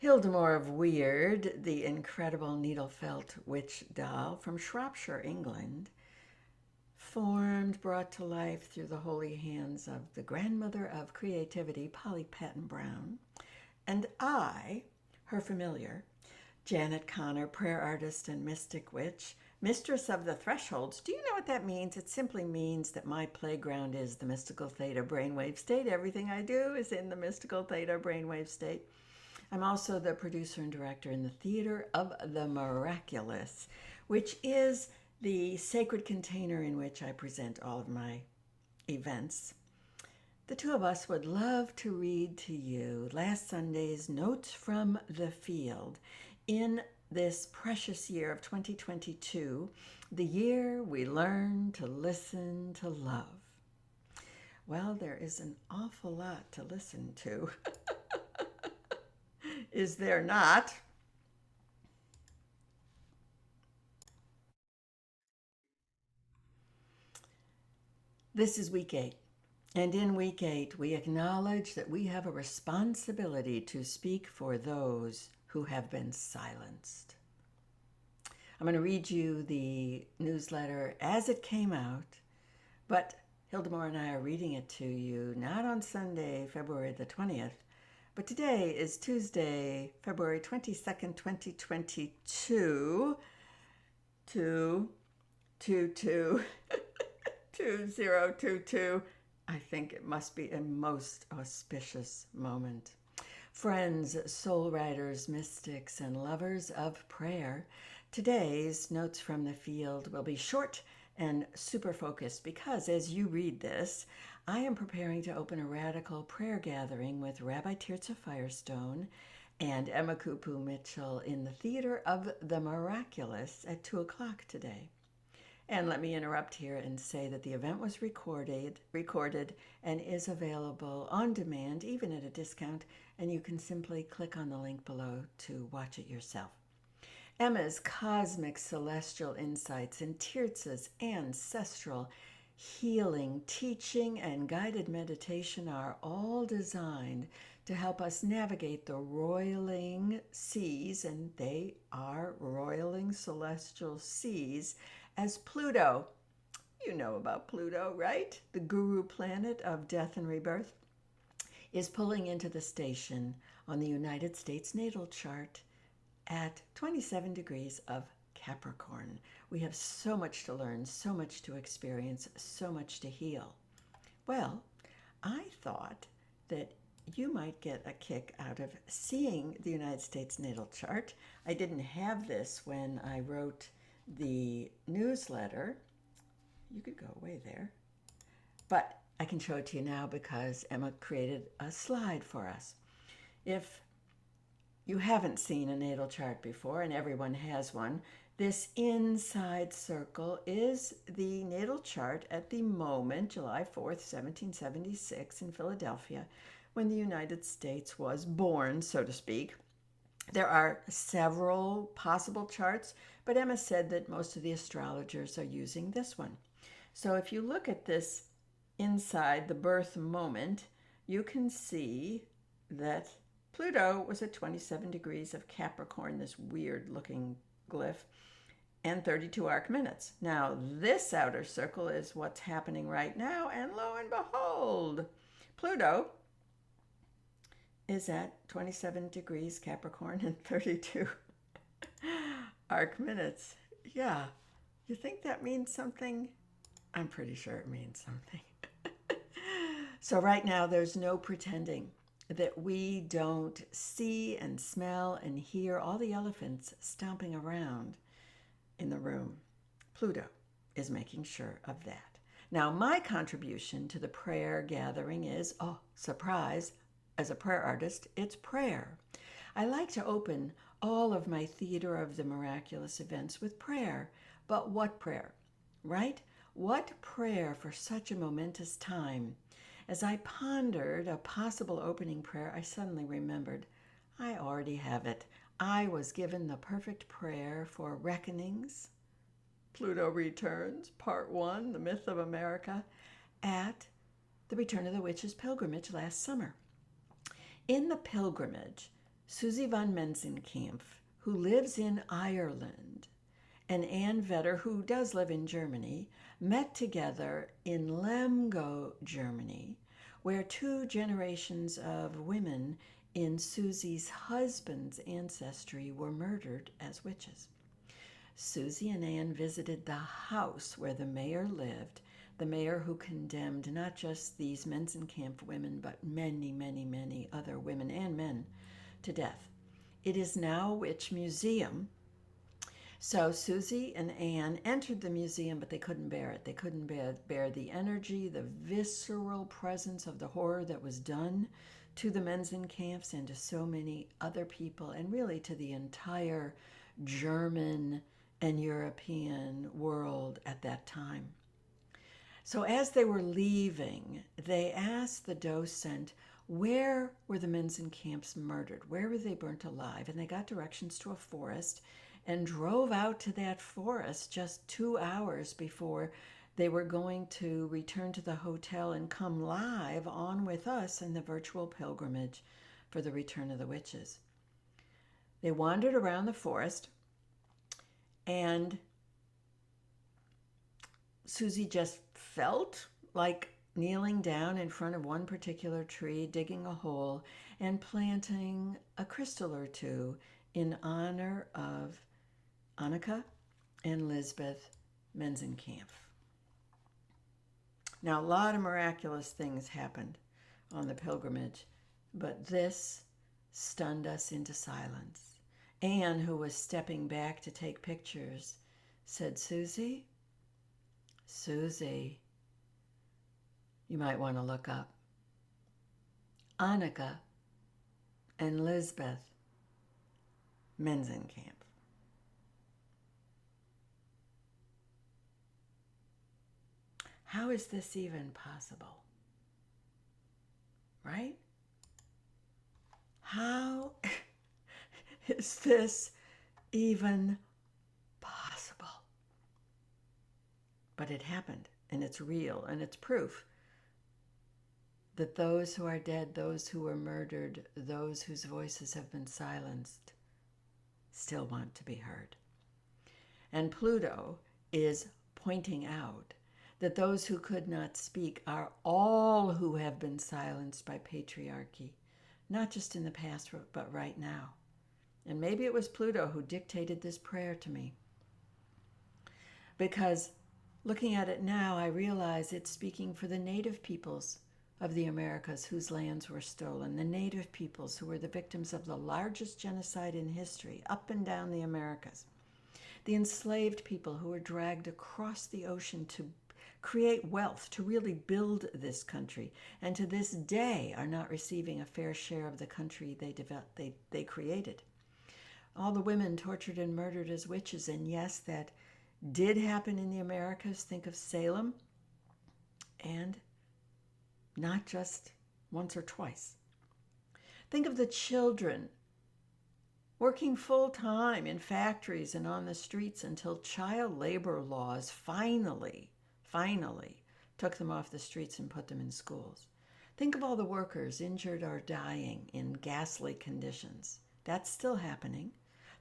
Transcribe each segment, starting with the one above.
Hildemore of Weird, the incredible needle-felt witch doll from Shropshire, England, formed, brought to life through the holy hands of the grandmother of creativity, Polly Patton Brown, and I, her familiar, Janet Connor, prayer artist and mystic witch, mistress of the thresholds. Do you know what that means? It simply means that my playground is the mystical theta brainwave state. Everything I do is in the mystical theta brainwave state. I'm also the producer and director in the Theater of the Miraculous, which is the sacred container in which I present all of my events. The two of us would love to read to you last Sunday's Notes from the Field in this precious year of 2022, the year we learn to listen to love. Well, there is an awful lot to listen to. Is there not? This is week 8. And in week 8, we acknowledge that we have a responsibility to speak for those who have been silenced. I'm going to read you the newsletter as it came out, but Hildemore and I are reading it to you not on Sunday, February the 20th, but today is Tuesday, February 22nd, 2022, 2022. I think it must be a most auspicious moment. Friends, soul riders, mystics, and lovers of prayer, today's Notes from the Field will be short and super focused because as you read this, I am preparing to open a radical prayer gathering with Rabbi Tirza Firestone and Emma Kupu Mitchell in the Theater of the Miraculous at 2 o'clock today. And let me interrupt here and say that the event was recorded and is available on demand, even at a discount, and you can simply click on the link below to watch it yourself. Emma's cosmic celestial insights and Tirza's ancestral healing, teaching, and guided meditation are all designed to help us navigate the roiling seas, and they are roiling celestial seas, as Pluto, you know about Pluto, right? The guru planet of death and rebirth, is pulling into the station on the United States natal chart at 27 degrees of Capricorn. We have so much to learn, so much to experience, so much to heal. Well, I thought that you might get a kick out of seeing the United States natal chart. I didn't have this when I wrote the newsletter. You could go away there. But I can show it to you now because Emma created a slide for us. If you haven't seen a natal chart before, and everyone has one, this inside circle is the natal chart at the moment, July 4th, 1776, in Philadelphia, when the United States was born, so to speak. There are several possible charts, but Emma said that most of the astrologers are using this one. So if you look at this inside the birth moment, you can see that Pluto was at 27 degrees of Capricorn, this weird looking glyph, and 32 arc minutes. Now, this outer circle is what's happening right now, and lo and behold, Pluto is at 27 degrees Capricorn and 32 arc minutes. Yeah, you think that means something? I'm pretty sure it means something. So right now, there's no pretending that we don't see and smell and hear all the elephants stomping around in the room. Pluto is making sure of that. Now, my contribution to the prayer gathering is, oh, surprise, as a prayer artist, it's prayer. I like to open all of my Theater of the Miraculous events with prayer. But what prayer, right? What prayer for such a momentous time? As I pondered a possible opening prayer, I suddenly remembered I already have it. I was given the perfect prayer for Reckonings, Pluto Returns, Part 1, The Myth of America, at the Return of the Witches pilgrimage last summer. In the pilgrimage, Susie van Menzenkampf, who lives in Ireland, and Anne Vetter, who does live in Germany, met together in Lemgo, Germany, where 2 generations of women in Susie's husband's ancestry were murdered as witches. Susie and Anne visited the house where the mayor lived, the mayor who condemned not just these Menzenkampf women, but many, many, many other women and men to death. It is now a witch museum. So Susie and Anne entered the museum, but they couldn't bear it. They couldn't bear the energy, the visceral presence of the horror that was done to the Menzenkampfs and to so many other people, and really to the entire German and European world at that time. So as they were leaving, they asked the docent, where were the Menzenkampfs murdered? Where were they burnt alive? And they got directions to a forest and drove out to that forest just 2 hours before they were going to return to the hotel and come live on with us in the virtual pilgrimage for the return of the witches. They wandered around the forest, and Susie just felt like kneeling down in front of one particular tree, digging a hole, and planting a crystal or two in honor of Annika and Lisbeth Menzenkampf. Now, a lot of miraculous things happened on the pilgrimage, but this stunned us into silence. Anne, who was stepping back to take pictures, said, Susie, you might want to look up. Annika and Lisbeth Menzenkampf. How is this even possible? Right? How is this even possible? But it happened, and it's real, and it's proof that those who are dead, those who were murdered, those whose voices have been silenced, still want to be heard. And Pluto is pointing out that those who could not speak are all who have been silenced by patriarchy, not just in the past, but right now. And maybe it was Pluto who dictated this prayer to me, because looking at it now, I realize it's speaking for the native peoples of the Americas whose lands were stolen, the native peoples who were the victims of the largest genocide in history up and down the Americas, the enslaved people who were dragged across the ocean to create wealth, to really build this country, and to this day are not receiving a fair share of the country they created. All the women tortured and murdered as witches, and yes, that did happen in the Americas. Think of Salem, and not just once or twice. Think of the children working full-time in factories and on the streets until child labor laws finally took them off the streets and put them in schools. Think of all the workers injured or dying in ghastly conditions. That's still happening.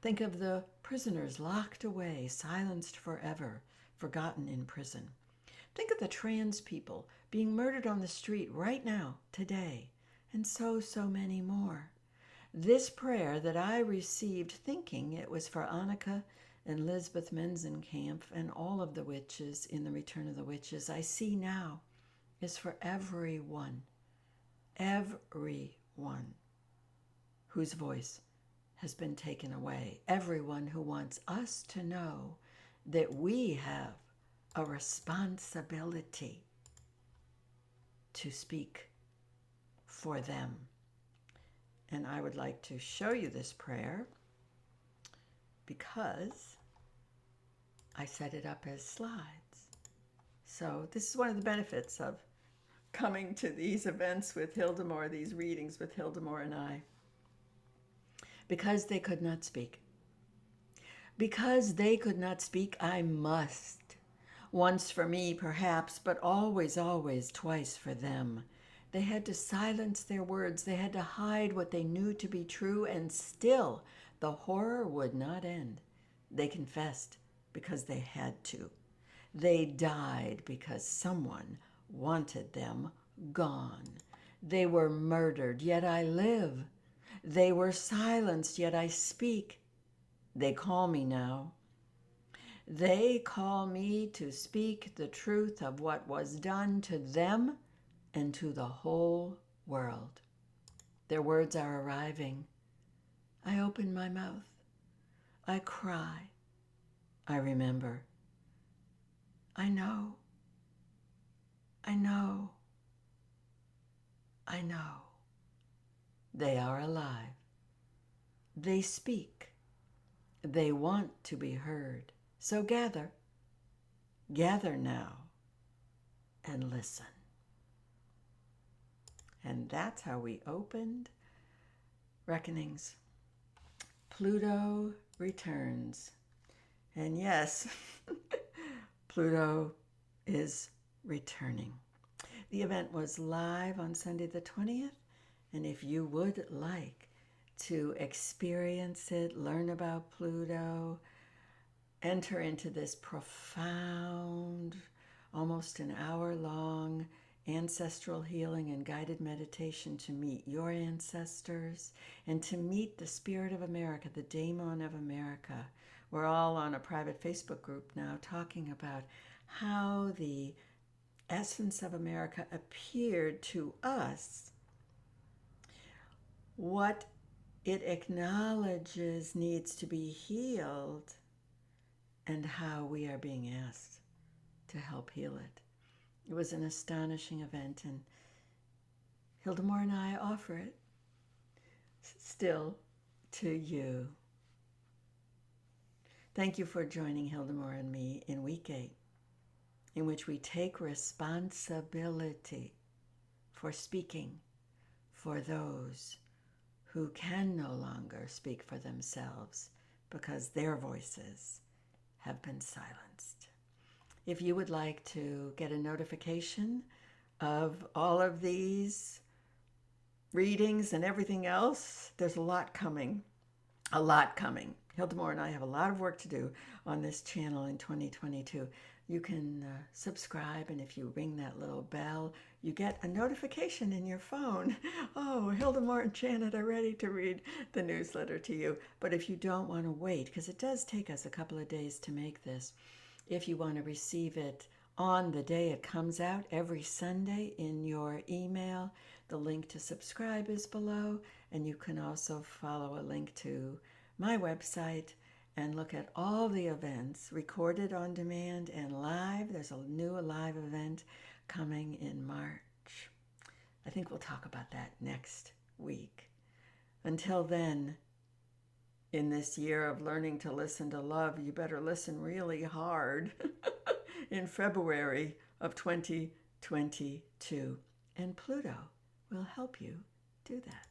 Think of the prisoners locked away, silenced forever, forgotten in prison. Think of the trans people being murdered on the street right now, today, and so many more. This prayer that I received thinking it was for Annika and Lisbeth Menzenkampf and all of the witches in the Return of the Witches, I see now is for everyone whose voice has been taken away, everyone who wants us to know that we have a responsibility to speak for them. And I would like to show you this prayer because I set it up as slides. So this is one of the benefits of coming to these events with Hildemore, these readings with Hildemore and I. Because they could not speak. Because they could not speak, I must. Once for me, perhaps, but always, twice for them. They had to silence their words. They had to hide what they knew to be true, and still the horror would not end. They confessed because they had to. They died because someone wanted them gone. They were murdered, yet I live. They were silenced, yet I speak. They call me now. They call me to speak the truth of what was done to them and to the whole world. Their words are arriving. I open my mouth. I cry. I remember. I know. I know. I know. They are alive. They speak. They want to be heard. So gather. Gather now and listen. And that's how we opened Reckonings. Pluto returns. And yes, Pluto is returning. The event was live on Sunday the 20th, and if you would like to experience it, learn about Pluto, enter into this profound, almost an hour-long ancestral healing and guided meditation to meet your ancestors and to meet the spirit of America, the daemon of America. We're all on a private Facebook group now talking about how the essence of America appeared to us, what it acknowledges needs to be healed, and how we are being asked to help heal it. It was an astonishing event, and Hildemore and I offer it still to you. Thank you for joining Hildemore and me in week 8, in which we take responsibility for speaking for those who can no longer speak for themselves because their voices have been silenced. If you would like to get a notification of all of these readings and everything else, there's a lot coming. A lot coming. Hildemore and I have a lot of work to do on this channel in 2022. You can subscribe, and if you ring that little bell, you get a notification in your phone. Oh, Hildemore and Janet are ready to read the newsletter to you. But if you don't want to wait, because it does take us a couple of days to make this, if you want to receive it on the day it comes out every Sunday in your email, the link to subscribe is below, and you can also follow a link to my website and look at all the events recorded on demand and live. There's a new live event coming in March. I think we'll talk about that next week. Until then, in this year of learning to listen to love, you better listen really hard in February of 2022. And Pluto will help you do that.